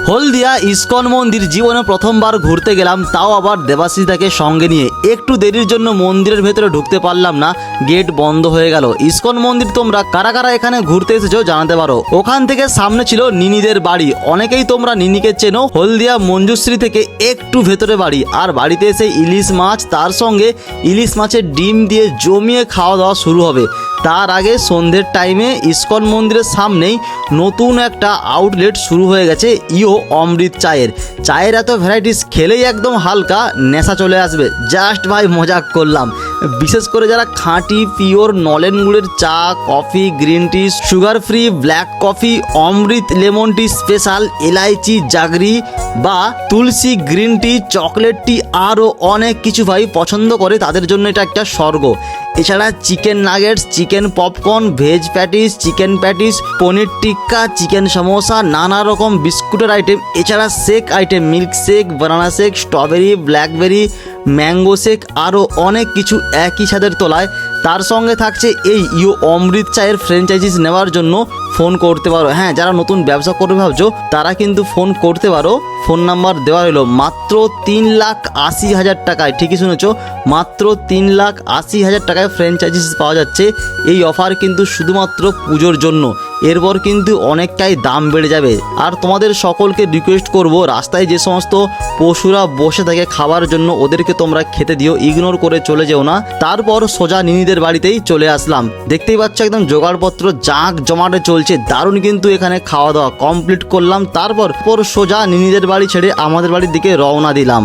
হলদিয়া ISKCON মন্দির জীবনে প্রথমবার ঘুরতে গেলাম, তাও আবার দেবাশিসদাকে সঙ্গে নিয়ে। একটু দেরির জন্য মন্দিরের ভেতরে ঢুকতে পারলাম না, গেট বন্ধ হয়ে গেল। ইসকন মন্দির তোমরা কারা কারা এখানে ঘুরতে এসেছো জানাতে পারো। ওখান থেকে সামনে ছিল নিনিদের বাড়ি, অনেকেই তোমরা নিনিকে চেনো। হলদিয়া মঞ্জুশ্রী থেকে একটু ভেতরে বাড়ি। আর বাড়িতে এসে ইলিশ মাছ, তার সঙ্গে ইলিশ মাছের ডিম দিয়ে জমিয়ে খাওয়া দাওয়া শুরু হবে। তার আগে সন্ধ্যের টাইমে ইসকন মন্দিরের সামনেই নতুন একটা আউটলেট শুরু হয়ে গেছে, ইও অমৃত চায়ের এত ভ্যারাইটিস, খেলেই একদম হালকা নেশা চলে আসবে। জাস্ট ভাই মজাক করলাম। বিশেষ করে যারা খাঁটি পিওর নলেন গুড়ের চা, coffee, green tea, sugar free, black coffee, অমৃত লেমন টি স্পেশাল, এলাইচি জাগরি বা তুলসী গ্রিন টি, চকলেট টি আরও অনেক কিছু ভাই পছন্দ করে, তাদের জন্য এটা একটা স্বর্গ। এছাড়া chicken nuggets, chicken popcorn, veg patties, chicken patties, paneer tikka, chicken samosa, নানা রকম বিস্কুটের আইটেম। এছাড়া shake item, milk shake, banana shake, strawberry, blackberry, mango shake, আরও অনেক কিছু একই ছাদের তলায়। তার সঙ্গে থাকছে এই ইও অমৃত চায়ের ফ্র্যাঞ্চাইজিস নেওয়ার জন্য ফোন করতে পারো। হ্যাঁ, যারা নতুন ব্যবসা করবে ভাবছো তারা কিন্তু ফোন করতে পারো। ফোন নাম্বার দেওয়া হলো মাত্র 3,80,000 টাকায়। ঠিকই শুনেছো, মাত্র 3,80,000 টাকায় ফ্র্যাঞ্চাইজিস পাওয়া যাচ্ছে। এই অফার কিন্তু শুধুমাত্র পুজোর জন্য, এরপর কিন্তু অনেকটাই দাম বেড়ে যাবে। আর তোমাদের সকলকে রিকোয়েস্ট করব, রাস্তায় যে সমস্ত পশুরা বসে থাকে খাবার জন্য, ওদেরকে তোমরা খেতে দিও, ইগনোর করে চলে যেও না। তারপর সোজা নিনিদের বাড়িতেই চলে আসলাম। দেখতেই পাচ্ছ একদম জোগাড়পত্র জাঁক জমাটে চলছে, দারুণ কিন্তু এখানে খাওয়া দাওয়া কমপ্লিট করলাম। তারপর সোজা নিনিদের বাড়ি ছেড়ে আমাদের বাড়ির দিকে রওনা দিলাম।